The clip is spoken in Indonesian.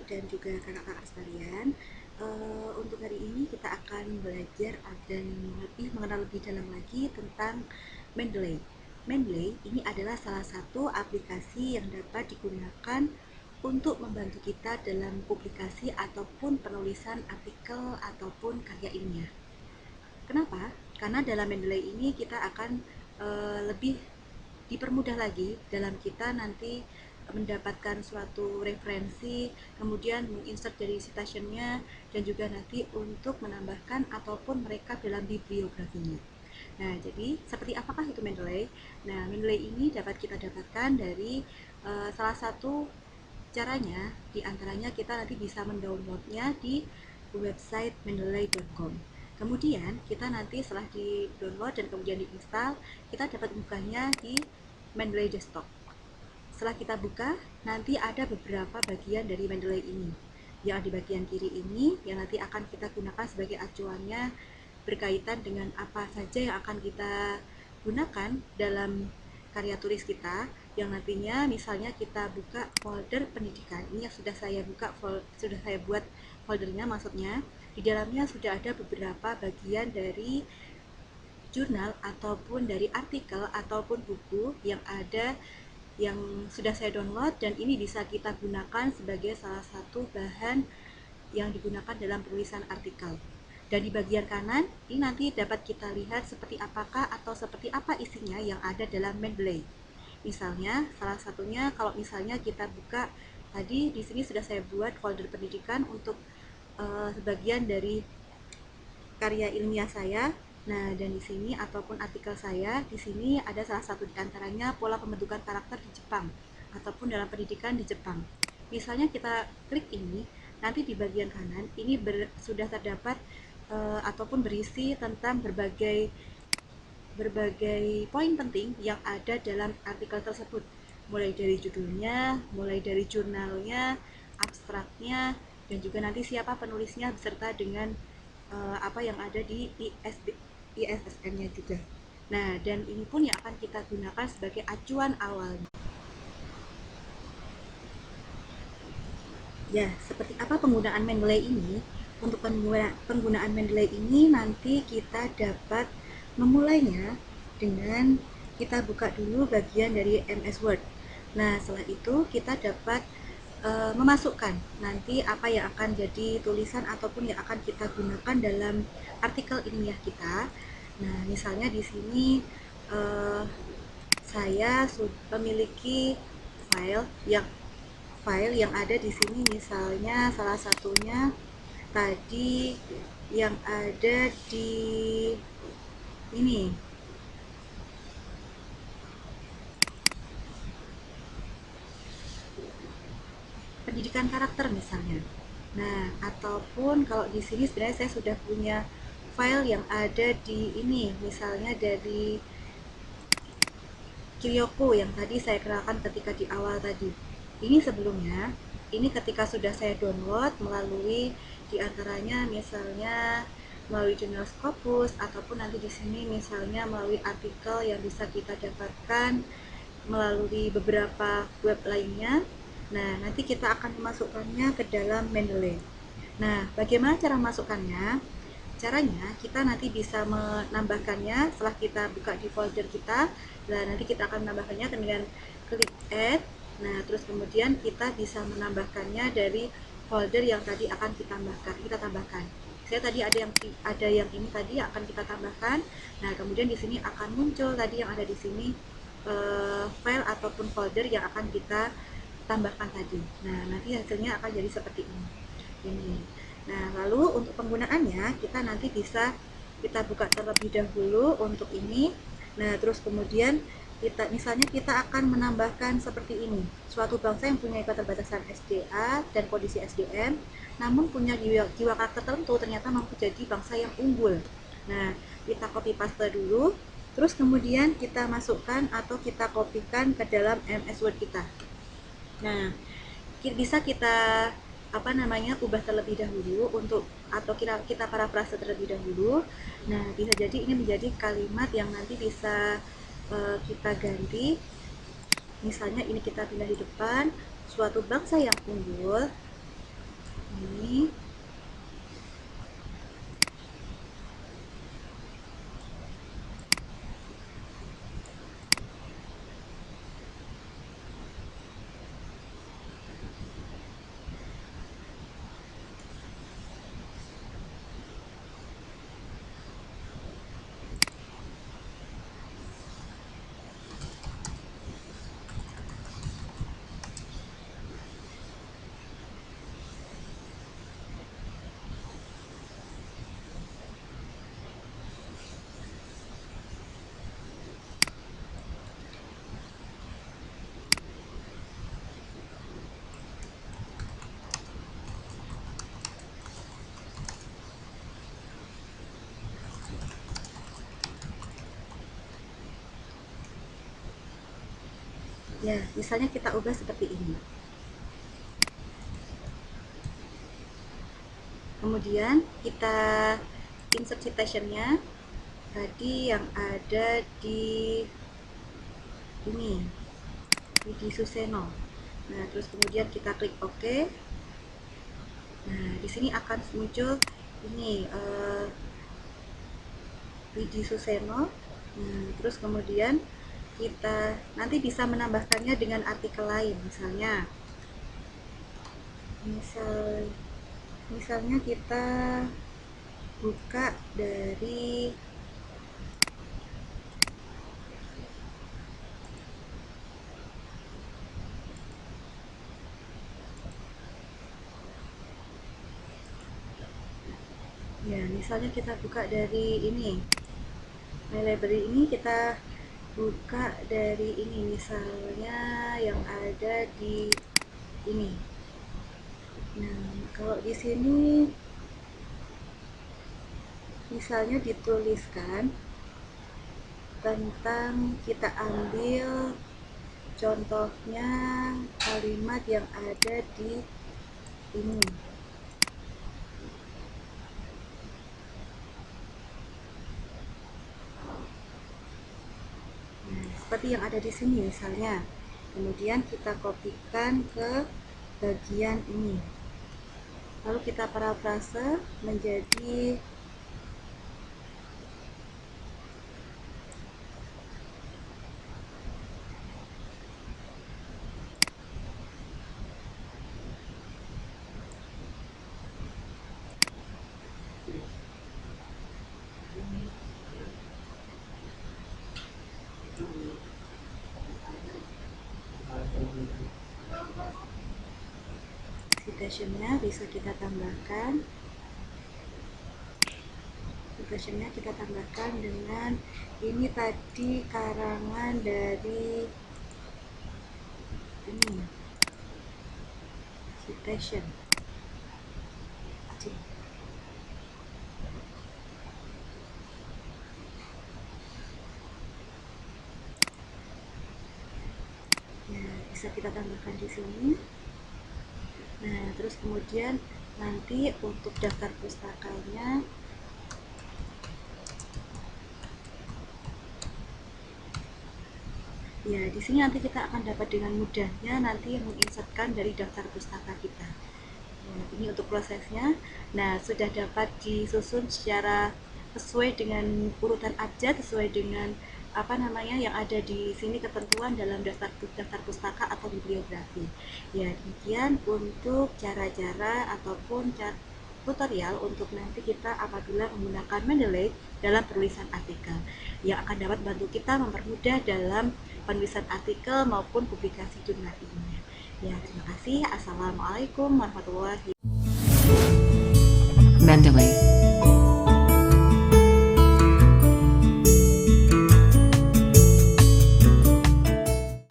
dan juga kakak-kakak sekalian. Untuk hari ini kita akan belajar dan mengenal lebih dalam lagi tentang Mendeley. Mendeley ini adalah salah satu aplikasi yang dapat digunakan untuk membantu kita dalam publikasi ataupun penulisan artikel ataupun karya ilmiah. Kenapa? Karena dalam Mendeley ini kita akan lebih dipermudah lagi dalam kita nanti mendapatkan suatu referensi, kemudian menginsert dari citationnya, dan juga nanti untuk menambahkan ataupun merekap dalam bibliografinya. Nah, jadi seperti apakah itu Mendeley? Nah, Mendeley ini dapat kita dapatkan dari salah satu caranya, diantaranya kita nanti bisa mendownloadnya di website mendeley.com. Kemudian kita nanti setelah di download dan kemudian diinstal, kita dapat bukanya di Mendeley Desktop. Setelah kita buka, nanti ada beberapa bagian dari Mendeley ini. Yang di bagian kiri ini yang nanti akan kita gunakan sebagai acuannya berkaitan dengan apa saja yang akan kita gunakan dalam karya tulis kita, yang nantinya misalnya kita buka folder pendidikan. Ini yang sudah saya buat foldernya, maksudnya di dalamnya sudah ada beberapa bagian dari jurnal ataupun dari artikel ataupun buku yang ada yang sudah saya download, dan ini bisa kita gunakan sebagai salah satu bahan yang digunakan dalam penulisan artikel. Dan di bagian kanan ini nanti dapat kita lihat seperti apakah atau seperti apa isinya yang ada dalam Mendeley. Misalnya salah satunya kalau misalnya kita buka tadi, di sini sudah saya buat folder pendidikan untuk sebagian dari karya ilmiah saya. Nah, dan di sini ataupun artikel saya, di sini ada salah satu di antaranya pola pembentukan karakter di Jepang ataupun dalam pendidikan di Jepang. Misalnya kita klik ini, nanti di bagian kanan ini sudah terdapat ataupun berisi tentang berbagai poin penting yang ada dalam artikel tersebut. Mulai dari judulnya, mulai dari jurnalnya, abstraknya, dan juga nanti siapa penulisnya beserta dengan apa yang ada di ISSN-nya juga. Nah, dan ini pun yang akan kita gunakan sebagai acuan awal. Ya, seperti apa penggunaan Mendeley ini? Untuk penggunaan Mendeley ini nanti kita dapat memulainya dengan kita buka dulu bagian dari MS Word. Nah, setelah itu kita dapat memasukkan nanti apa yang akan jadi tulisan ataupun yang akan kita gunakan dalam artikel ilmiah kita. Nah, misalnya di sini saya memiliki file yang ada di sini, misalnya salah satunya tadi yang ada di ini, pendidikan karakter misalnya. Nah, ataupun kalau di sini sebenarnya saya sudah punya file yang ada di ini, misalnya dari Kyoko yang tadi saya kenalkan ketika di awal tadi. Ini sebelumnya, ini ketika sudah saya download melalui diantaranya misalnya melalui jurnal Scopus, ataupun nanti di sini misalnya melalui artikel yang bisa kita dapatkan melalui beberapa web lainnya. Nah, nanti kita akan memasukkannya ke dalam Mendeley. Nah, bagaimana cara masukkannya? Caranya kita nanti bisa menambahkannya setelah kita buka di folder kita. Nah, nanti kita akan menambahkannya dengan klik add. Nah, terus kemudian kita bisa menambahkannya dari folder yang tadi akan kita tambahkan. Saya tadi ada yang ini tadi akan kita tambahkan. Nah, kemudian di sini akan muncul tadi yang ada di sini file ataupun folder yang akan kita tambahkan tadi. Nah, nanti hasilnya akan jadi seperti ini. Nah, lalu untuk penggunaannya kita nanti bisa kita buka terlebih dahulu untuk ini. Nah, terus kemudian misalnya kita akan menambahkan seperti ini, suatu bangsa yang punya keterbatasan SDA dan kondisi SDM, namun punya jiwa karakter tertentu, ternyata mampu jadi bangsa yang unggul. Nah, kita copy paste dulu, terus kemudian kita masukkan atau kita kopikan ke dalam MS Word kita. Nah, bisa kita ubah terlebih dahulu untuk atau kita parafrase terlebih dahulu. Nah, bisa jadi ini menjadi kalimat yang nanti bisa kita ganti. Misalnya ini kita pindah di depan, suatu bangsa yang unggul Ini ya, misalnya kita ubah seperti ini. Kemudian kita insert citationnya tadi yang ada di ini, Widi Suseno. Nah, terus kemudian kita klik OK. Nah, di sini akan muncul ini Widi Suseno. Terus kemudian kita nanti bisa menambahkannya dengan artikel lain, misalnya kita buka dari ya, misalnya kita buka dari ini, My Library ini, kita buka dari ini, misalnya yang ada di ini. Nah, kalau di sini misalnya dituliskan tentang, kita ambil contohnya kalimat yang ada di ini. Nah, seperti yang ada di sini misalnya. Kemudian kita kopikan ke bagian ini. Lalu kita parafrase menjadi citationnya bisa kita tambahkan. Citationnya kita tambahkan dengan ini tadi karangan dari ini, citation. Ya, bisa kita tambahkan di sini. Nah, terus kemudian nanti untuk daftar pustakanya, ya di sini nanti kita akan dapat dengan mudahnya nanti menginsertkan dari daftar pustaka kita. Nah, ini untuk prosesnya. Nah, sudah dapat disusun secara sesuai dengan urutan abjad, sesuai dengan apa namanya yang ada di sini, ketentuan dalam daftar pustaka atau bibliografi. Ya, demikian untuk cara-cara ataupun tutorial untuk nanti kita apabila menggunakan Mendeley dalam penulisan artikel, yang akan dapat membantu kita mempermudah dalam penulisan artikel maupun publikasi jurnal ilmiah. Ya, terima kasih. Assalamualaikum warahmatullahi wabarakatuh. Mendeley.